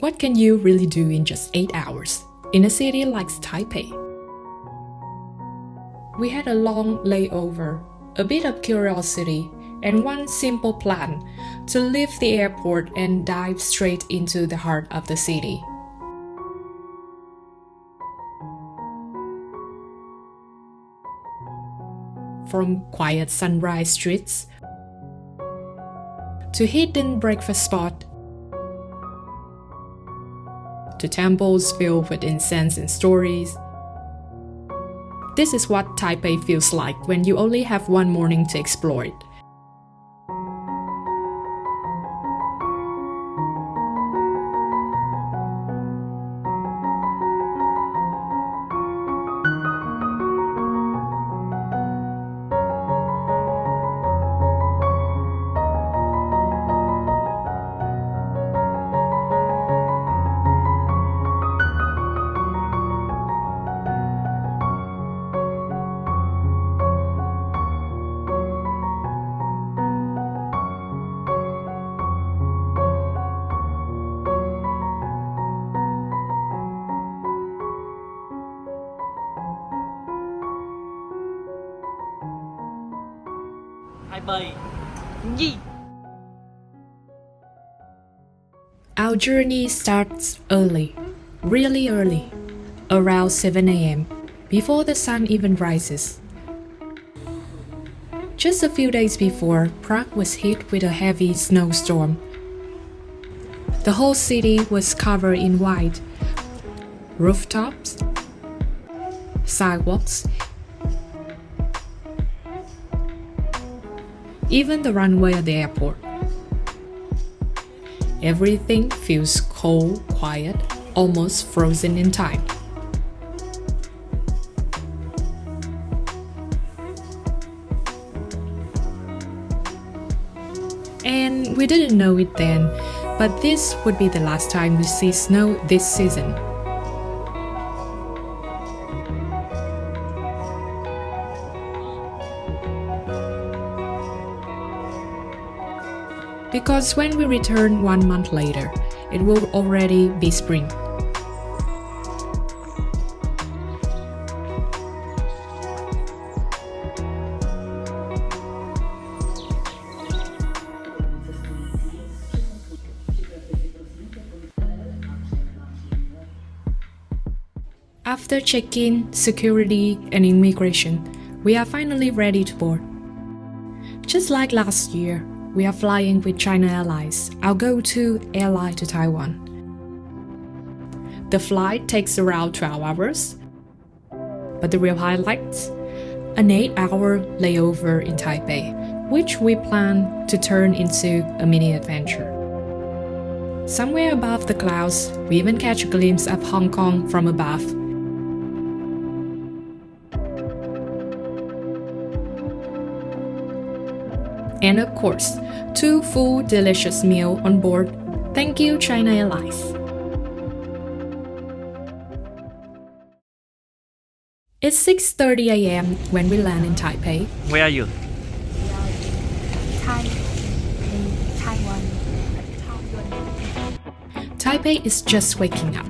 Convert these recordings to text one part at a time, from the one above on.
What can you really do in just 8 hours in a city like Taipei? We had a long layover, a bit of curiosity, and one simple plan: to leave the airport and dive straight into the heart of the city. From quiet sunrise streets to hidden breakfast spots to temples filled with incense and stories. This is what Taipei feels like when you only have one morning to explore it. Taipei. Gì? Our journey starts early, really early, around 7 a.m., before the sun even rises. Just a few days before, Prague was hit with a heavy snowstorm. The whole city was covered in white. Rooftops, sidewalks, even the runway at the airport. Everything feels cold, quiet, almost frozen in time. And we didn't know it then, but this would be the last time we see snow this season. Because when we return 1 month later, it will already be spring. After check-in, security, and immigration, we are finally ready to board. Just like last year, we are flying with China Airlines, our go-to airline to Taiwan. The flight takes around 12 hours, but the real highlights, an 8-hour layover in Taipei, which we plan to turn into a mini adventure. Somewhere above the clouds, we even catch a glimpse of Hong Kong from above. And of course, 2 full delicious meals on board. Thank you, China Airlines. It's 6:30 a.m. when we land in Taipei. Where are you? Taiwan. Taipei is just waking up.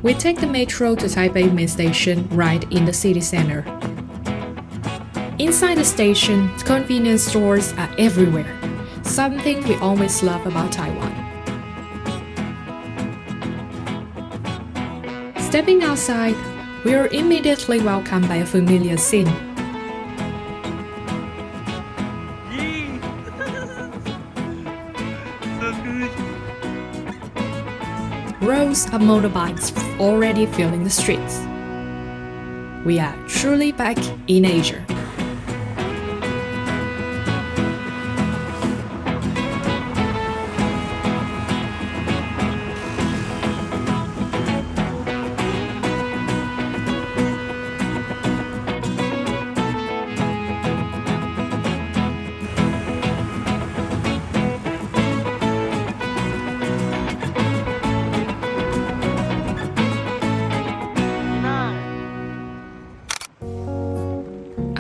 We take the metro to Taipei main station right in the city center. Inside the station, convenience stores are everywhere, something we always love about Taiwan. Stepping outside, we are immediately welcomed by a familiar scene. Rows of motorbikes already filling the streets. We are truly back in Asia.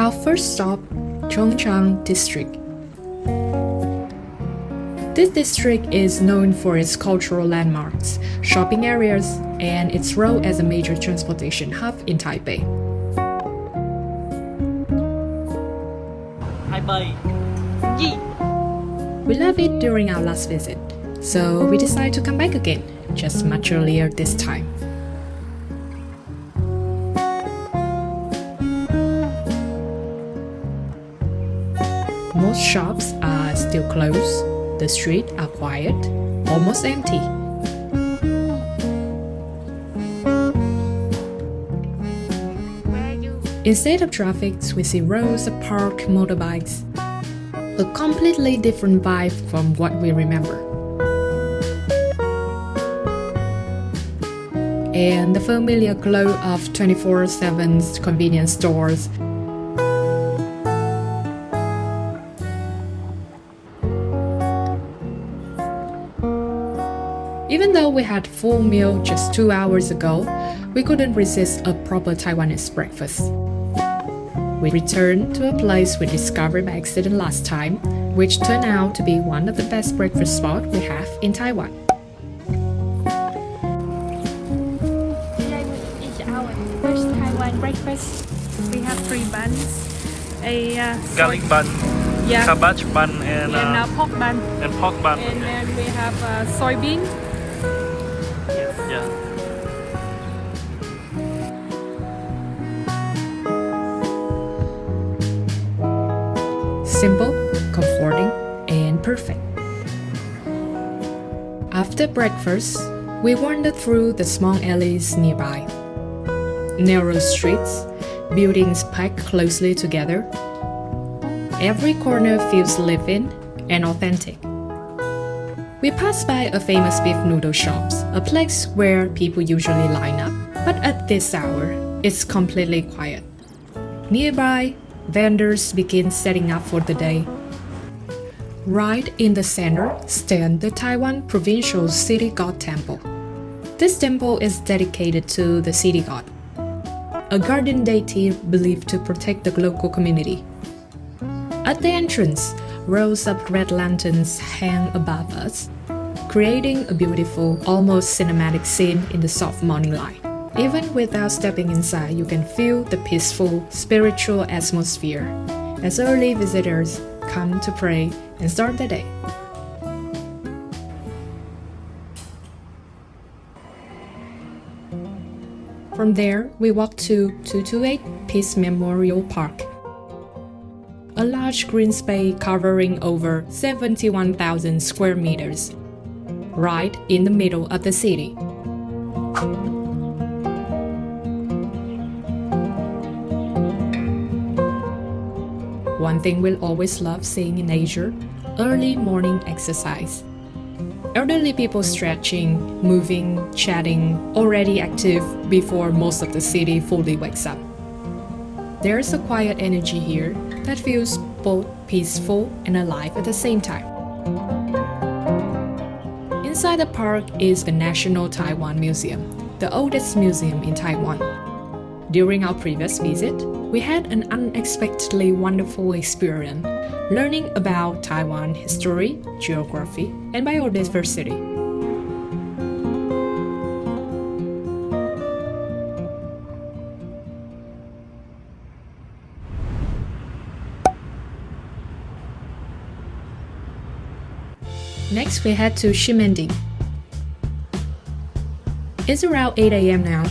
Our first stop, Zhongzheng district. This district is known for its cultural landmarks, shopping areas, and its role as a major transportation hub in Taipei. Taipei. Yi. We loved it during our last visit, so we decided to come back again, just much earlier this time. Most shops are still closed, the streets are quiet, almost empty. Instead of traffic, we see rows of parked motorbikes. A completely different vibe from what we remember. And the familiar glow of 24/7 convenience stores. Even though we had a full meal just 2 hours ago, we couldn't resist a proper Taiwanese breakfast. We returned to a place we discovered by accident last time, which turned out to be one of the best breakfast spots we have in Taiwan. Today is our first Taiwan breakfast. We have 3 buns, a Garlic bun, yeah, cabbage bun, and pork bun, pork bun. and then we have soybean. Yeah. Simple, comforting, and perfect. After breakfast, we wandered through the small alleys nearby. Narrow streets, buildings packed closely together. Every corner feels lived-in and authentic. We passed by a famous beef noodle shop, a place where people usually line up, but at this hour, it's completely quiet. Nearby, vendors begin setting up for the day. Right in the center stands the Taiwan Provincial City God Temple. This temple is dedicated to the city god, a guardian deity believed to protect the local community. At the entrance, rows of red lanterns hang above us, creating a beautiful, almost cinematic scene in the soft morning light. Even without stepping inside, you can feel the peaceful, spiritual atmosphere as early visitors come to pray and start the day. From there, we walk to 228 Peace Memorial Park, a large green space covering over 71,000 square meters, right in the middle of the city. One thing we'll always love seeing in Asia: early morning exercise. Elderly people stretching, moving, chatting, already active before most of the city fully wakes up. There's a quiet energy here that feels both peaceful and alive at the same time. Inside the park is the National Taiwan Museum, the oldest museum in Taiwan. During our previous visit, we had an unexpectedly wonderful experience learning about Taiwan history, geography, and biodiversity. Next, we head to Ximending. It's around 8 a.m. now.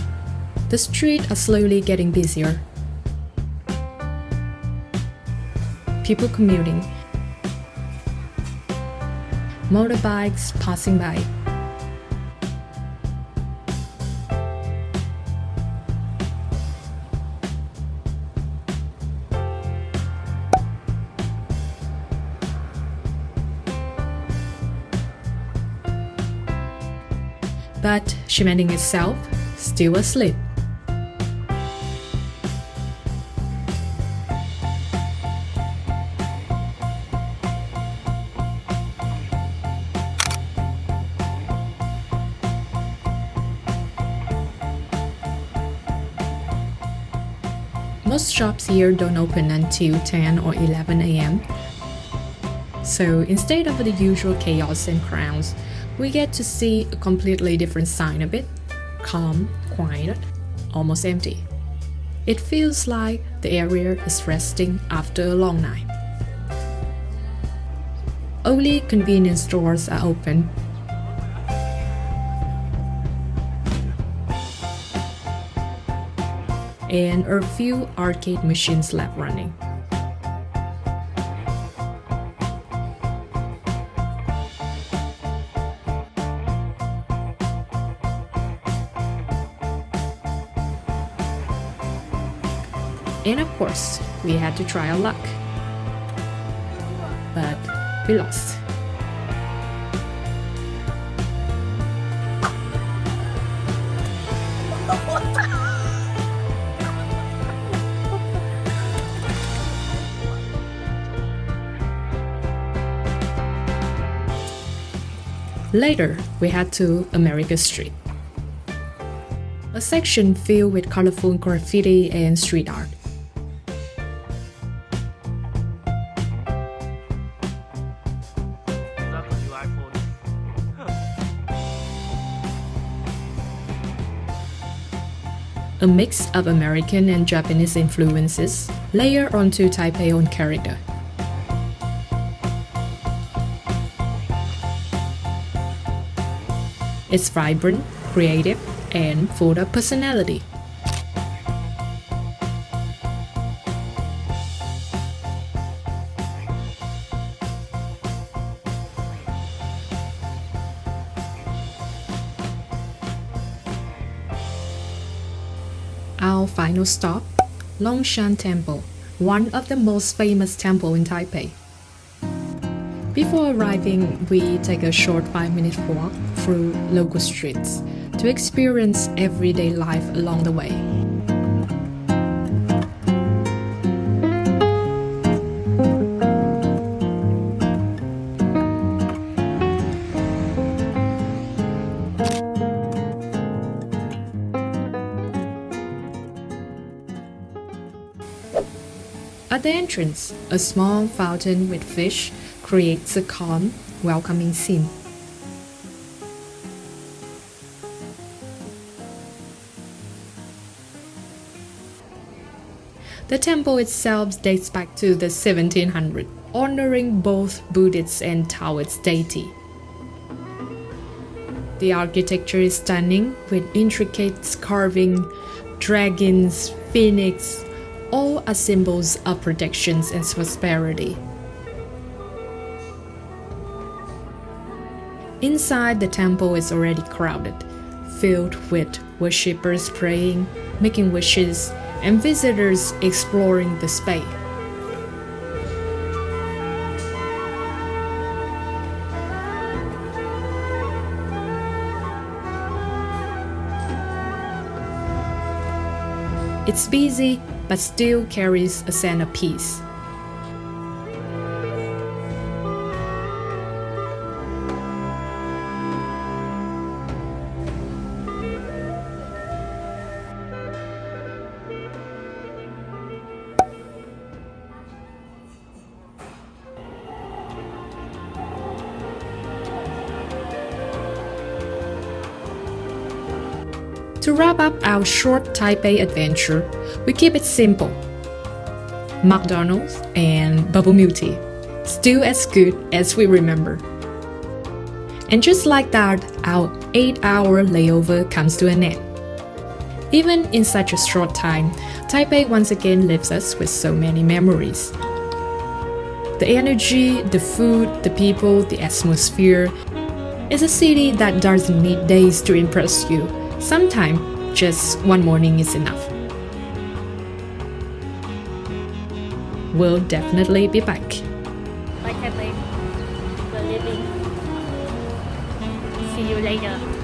The streets are slowly getting busier. People commuting. Motorbikes passing by. But Ximending itself still asleep. Most shops here don't open until 10 or 11 a.m. So instead of the usual chaos and crowds, we get to see a completely different side of it. Calm, quiet, almost empty. It feels like the area is resting after a long night. Only convenience stores are open. And a few arcade machines left running. And of course, we had to try our luck. But we lost. Later, we head to America Street, a section filled with colorful graffiti and street art. A mix of American and Japanese influences layer onto Taipei's own character. It's vibrant, creative, and full of personality. Our final stop, Longshan Temple, one of the most famous temples in Taipei. Before arriving, we take a short 5-minute walk through local streets to experience everyday life along the way. At the entrance, a small fountain with fish creates a calm, welcoming scene. The temple itself dates back to the 1700s, honoring both Buddhist and Taoist deity. The architecture is stunning with intricate carving, dragons, phoenix, all are symbols of protection and prosperity. Inside the temple is already crowded, filled with worshippers praying, making wishes, and visitors exploring the space. It's busy, but still carries a sense of peace. To wrap up our short Taipei adventure, we keep it simple. McDonald's and bubble milk tea, still as good as we remember. And just like that, our 8-hour layover comes to an end. Even in such a short time, Taipei once again leaves us with so many memories. The energy, the food, the people, the atmosphere. It's a city that doesn't need days to impress you. Sometimes, just one morning is enough. We'll definitely be back. Bye, Taipei. We're leaving. See you later.